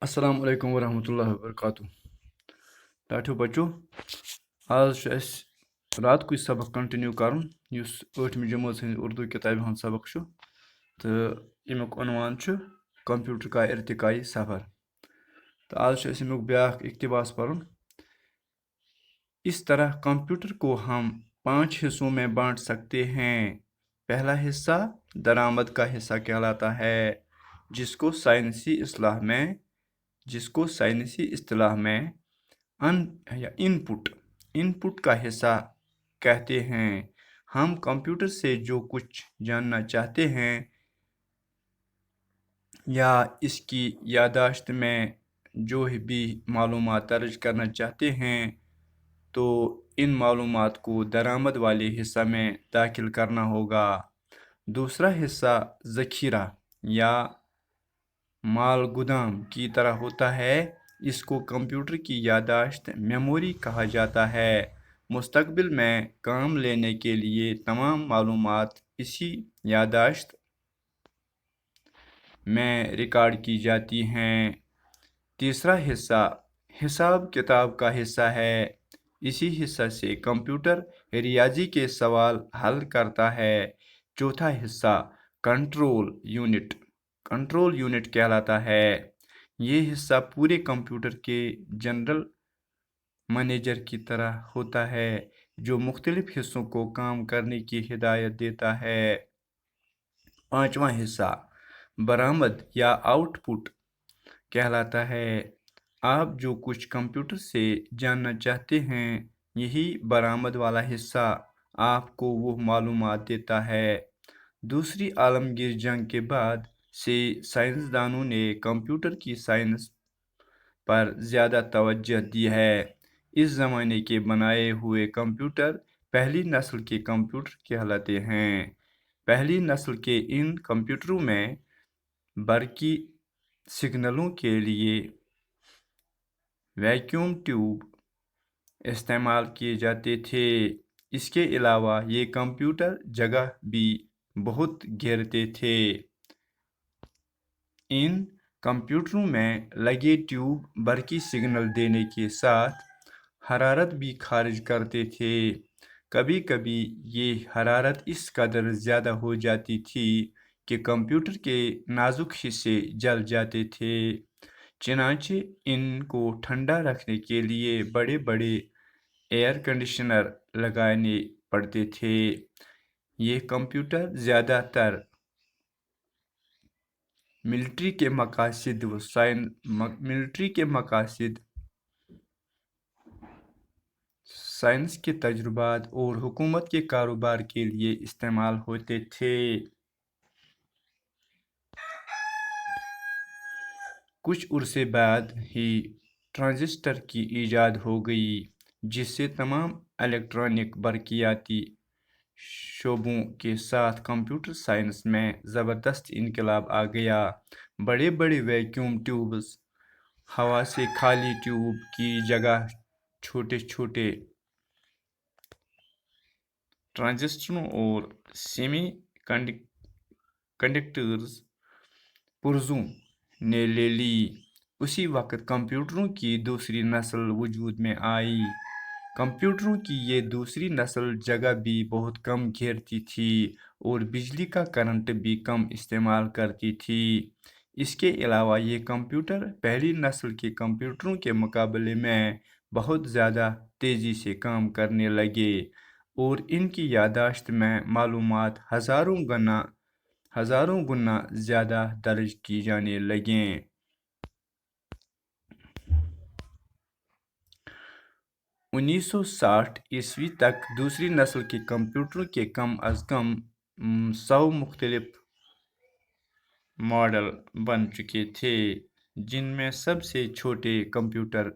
السلام علیکم ورحمۃ اللہ وبرکاتہ ٹاٹھو بچو آز چھُ اَسہِ رات کُے سبق کنٹِنیوٗ کَرُن یُس 8مہِ جمٲژ ہٕنٛدِ اُردو کِتابہِ ہُنٛد سبق چھُ تہٕ ییٚمیُک عنوان چھُ کمپیوٗٹر کا ارتقائی سفر تہٕ آز چھُ اَسہِ اَمیُک بیٛاکھ اقتباس پَرُن اس طرح کمپیوٹر کو ہم 5 حصوں میں بانٹ سکتے ہیں پہلا حصہ درآمد کا حصہ کہلاتا ہے جس کو سائنسی اصطلاح میں ان پٹ کا حصہ کہتے ہیں۔ ہم کمپیوٹر سے جو کچھ جاننا چاہتے ہیں یا اس کی یادداشت میں جو بھی معلومات درج کرنا چاہتے ہیں تو ان معلومات کو درآمد والے حصہ میں داخل کرنا ہوگا۔ دوسرا حصہ ذخیرہ یا مال گودام کی طرح ہوتا ہے، اس کو کمپیوٹر کی یادداشت میموری کہا جاتا ہے۔ مستقبل میں کام لینے کے لیے تمام معلومات اسی یادداشت میں ریکارڈ کی جاتی ہیں۔ تیسرا حصہ حساب کتاب کا حصہ ہے، اسی حصہ سے کمپیوٹر ریاضی کے سوال حل کرتا ہے۔ چوتھا حصہ کنٹرول یونٹ کہلاتا ہے، یہ حصہ پورے کمپیوٹر کے جنرل منیجر کی طرح ہوتا ہے جو مختلف حصوں کو کام کرنے کی ہدایت دیتا ہے۔ پانچواں حصہ برآمد یا آؤٹ پٹ کہلاتا ہے، آپ جو کچھ کمپیوٹر سے جاننا چاہتے ہیں یہی برآمد والا حصہ آپ کو وہ معلومات دیتا ہے۔ دوسری عالمگیر جنگ کے بعد سے سائنسدانوں نے کمپیوٹر کی سائنس پر زیادہ توجہ دی ہے۔ اس زمانے کے بنائے ہوئے کمپیوٹر پہلی نسل کے کمپیوٹر کہلاتے ہیں۔ پہلی نسل کے ان کمپیوٹروں میں برقی سگنلوں کے لیے ویکیوم ٹیوب استعمال کیے جاتے تھے۔ اس کے علاوہ یہ کمپیوٹر جگہ بھی بہت گھیرتے تھے۔ ان کمپیوٹروں میں لگے ٹیوب برقی سگنل دینے کے ساتھ حرارت بھی خارج کرتے تھے۔ کبھی کبھی یہ حرارت اس قدر زیادہ ہو جاتی تھی کہ کمپیوٹر کے نازک حصے جل جاتے تھے، چنانچہ ان کو ٹھنڈا رکھنے کے لیے بڑے بڑے ایئر کنڈیشنر لگانے پڑتے تھے۔ یہ کمپیوٹر زیادہ تر ملٹری کے مقاصد، سائنس کے تجربات اور حکومت کے کاروبار کے لیے استعمال ہوتے تھے۔ کچھ عرصے بعد ہی ٹرانزسٹر کی ایجاد ہو گئی، جس سے تمام الیکٹرانک برقیاتی شعبوں کے ساتھ کمپیوٹر سائنس میں زبردست انقلاب آ گیا۔ بڑے بڑے ویکیوم ٹیوبز ہوا سے خالی ٹیوب کی جگہ چھوٹے چھوٹے ٹرانزسٹروں اور سیمی کنڈکٹرز پرزوں نے لے لی۔ اسی وقت کمپیوٹروں کی دوسری نسل وجود میں آئی۔ کمپیوٹروں کی یہ دوسری نسل جگہ بھی بہت کم گھیرتی تھی اور بجلی کا کرنٹ بھی کم استعمال کرتی تھی۔ اس کے علاوہ یہ کمپیوٹر پہلی نسل کے کمپیوٹروں کے مقابلے میں بہت زیادہ تیزی سے کام کرنے لگے اور ان کی یادداشت میں معلومات ہزاروں گنا زیادہ درج کی جانے لگیں۔ 1960 تک دوسری نسل کے کمپیوٹروں کے کم از کم 100 مختلف ماڈل بن چکے تھے، جن میں سب سے چھوٹے کمپیوٹر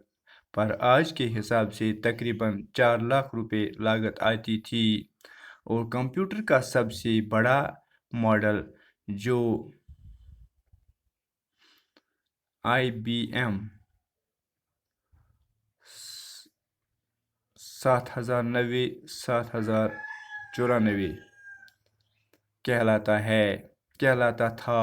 پر آج کے حساب سے تقریباً 4 لاکھ روپے لاگت آتی تھی، اور کمپیوٹر کا سب سے بڑا ماڈل جو IBM 7094 کہلاتا تھا،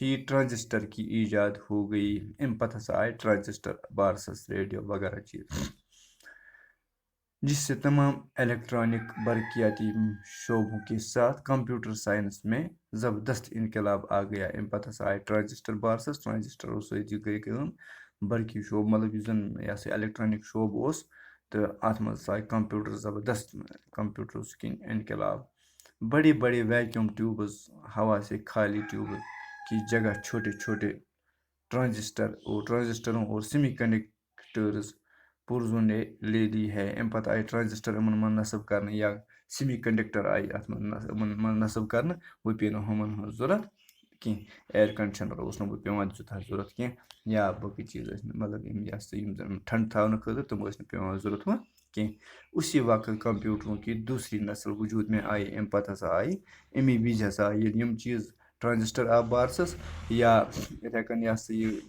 ہی ٹرانزسٹر کی ایجاد ہو گئی. امہِ پتہٕ ہسا آئے ٹرانزسٹر بارسس ریڈیو وغیرہ چیز جس سے تمام الیکٹرانک برقیاتی شعبوں کے ساتھ کمپیوٹر سائنس میں زبردست انقلاب آ گیا. امہِ پتہٕ ہسا آئے ٹرانزسٹر بارسس ٹرانزسٹرو سۭتۍ گٔے کٲم برقی شعبہٕ مطلب یُس زن یہِ ہسا الیکٹرانک شعبہٕ اوس تہٕ اتھ منٛز آے کمپیوٹر زبردست کمپیوٹرو کِنۍ انقلاب. بڑے بڑے ویکیوم ٹیوبز ہوا سے خالی ٹیوب کی جگہ چھوٹے چھوٹے ٹرانزسٹروں اور سیمی کنڈکٹرز پرزوں نے لے لی ہے. امہِ پتہٕ آیہِ ٹرانزسٹر یِمن منٛز نصب کرنہٕ یا سیمی کنڈکٹر آیہِ اتھ منٛز یِمن منٛز نصب کرنہٕ وۄنۍ پیٚیہِ نہٕ ہُمن ہٕنٛز ضوٚرتھ کینٛہہ. اییر کنڈشنر اوس نہٕ وۄنۍ پیٚوان تیوٗتاہ ضوٚرتھ کینٛہہ یا باقٕے چیٖز ٲسۍ نہٕ مطلب یِم زن ٹھنڈٕ تھاونہٕ خٲطرٕ تِم ٲسۍ نہٕ پیٚوان ضوٚرتھ وۄنۍ کینٛہہ. اسی وقت کمپیوٹروں کی دوسری نسل وجود میں آئی. امہِ پتہٕ ہسا آیہِ امی وِزِ ہسا آیہِ ییٚلہِ یِم چیٖز ٹرانزسٹر آو بارسس یا یِتھے کٔنۍ یہِ ہسا یہِ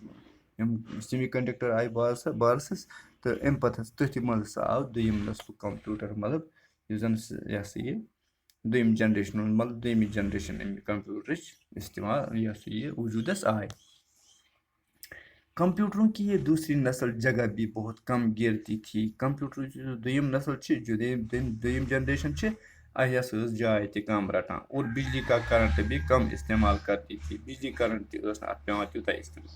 یِم سیمی کنڈکٹر آیہِ بارسس تہٕ امہِ پتہٕ تٔتھۍ منٛز ہسا آو دوٚیِم نسلُک کمپیوٹر مطلب یُس زن یہِ ہسا یہِ دوٚیِم جنریشن مطلب دوٚیمہِ جنریشن امہِ کمپیوٹرٕچ استعمال یہِ ہسا یہِ وجوٗدس آے. کمپیوٹروں کی یہ دوسری نسل جگہ بھی بہت کم گھیرتی تھی. کمپیوٹر جو دوٚیِم نسل چھِ جو دوٚیِم جنریشن چھِ یہِ ہسا ٲس جاے تہِ کم رٹان اور بجلی کا کرنٹ بھی کم استعمال کرتی تھی. بجلی کرنٹ تہِ ٲس نہٕ اتھ پیٚوان تیوٗتاہ استعمال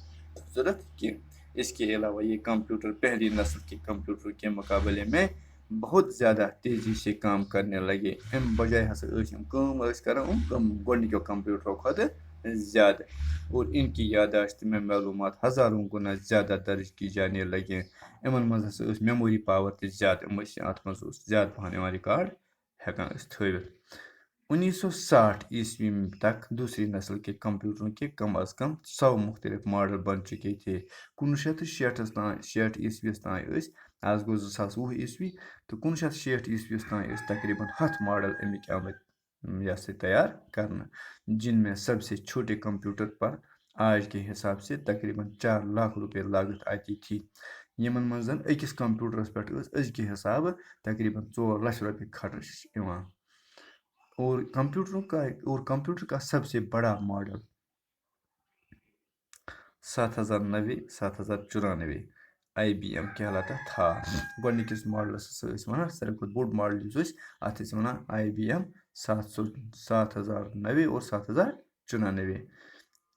ضوٚرتھ کینٛہہ. اس کے علاوہ یہ کمپیوٹر پہلی نسل کے کمپیوٹر کے مقابلے میں بہت زیادہ تیزی سے کام کرنے لگے. امہِ بجائے ہسا ٲسۍ یِم کٲم ٲسۍ کران گۄڈنِکیو کمپیوٹرو کھۄتہٕ زیادٕ اور ان کی یاداشت میں معلومات ہزاروں گنا زیادہ درج کی جانے لگے. یِمن منٛز ہسا ٲس میموری پاور تہِ زیادٕ یِم ٲسۍ اتھ منٛز اوس زیادٕ پہن یِوان ریکارڈ ہٮ۪کان أسۍ تھٲوِتھ. 1960 عیسوی تک دوسری نسل کے کمپیوٹروں کے کم از کم 100 مختلف ماڈل بن چکے تھے. 1960 عیسویس تام ٲسۍ آز گوٚو 2020 عیسوی تہٕ 1960 عیسویس تام ٲسۍ تقریباً 100 ماڈل امیِکۍ آمٕتۍ یہ سے تیار کرنا جن میں سب سے چھوٹے کمپیوٹر پر آج کے حساب سے تقریباً 4 لاکھ روپے لاگت آتی تھی. یمن منٛز زن أکِس کمپیوٹرس پٮ۪ٹھ ٲس أزکہِ حسابہٕ تقریباً 4 لچھ رۄپیہِ خرچ یِوان. اور کمپیوٹر کا سب سے بڑا ماڈل 7090 7094 IBM کہلاتا تھا. گۄڈنِکِس ماڈلس ہسا ٲسۍ وَنان ساروی کھۄتہٕ بوٚڑ ماڈل یُس ٲسۍ اتھ ٲسۍ وَنان IBM 7090 اور 7094.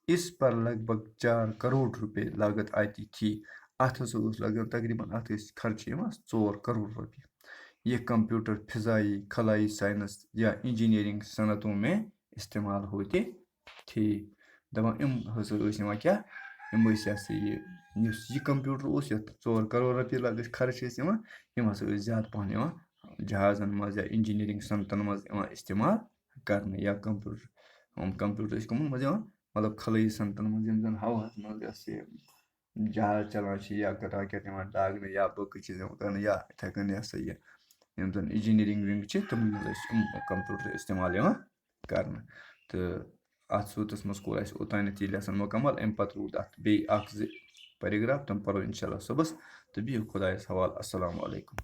اس پر لگ بھگ 4 کروڑ روپے لاگت آتی تھی. اتھ ہسا اوس لگان تقریباً اتھ ٲسۍ خرچہٕ یِوان 4 کروڑ رۄپیہِ. یہ کمپیوٹر فضائی خلائی سائنس یا انجینئرنگ صنعتوں میں استعمال ہوتے تھے. دپان یِم ہسا ٲسۍ یِوان کیٛاہ یِم ٲسۍ یہِ ہسا یُس یہِ کمپیوٹر اوس یتھ 4 کروڑ رۄپیہِ لگس خرچ ٲسۍ یِوان یِم ہسا ٲسۍ زیادٕ پہن یِوان جہازن منٛز یا انجینئرنگ صنعتن منٛز یِوان استعمال کرنہٕ یا کمپیوٹر ٲسۍ کٕمن منٛز یِوان مطلب خلٲیی صنعتن منٛز یِم زن ہوہس منٛز یہِ ہسا یہِ جہاز چلان چھِ یا راکیٹ یِوان لاگنہٕ یا باقٕے چیٖز یِوان کرنہٕ یا یِتھے کٔنۍ یہِ ہسا یہِ یِم زن انجینئرنگ ونگ چھِ تِمن منٛز ٲسۍ یِم کمپیوٹر استعمال یِوان کرنہٕ. تہٕ اتھ صوٗرتس منٛز کوٚر اسہِ اوٚتانٮ۪تھ یہِ لیسن مکمل. امہِ پتہٕ روٗد اتھ بیٚیہِ 1-2 پیراگراف تِم پرو انشاء اللہ صُبحس تہٕ بِہِو خۄدایس حوالہٕ. السلام علیکم.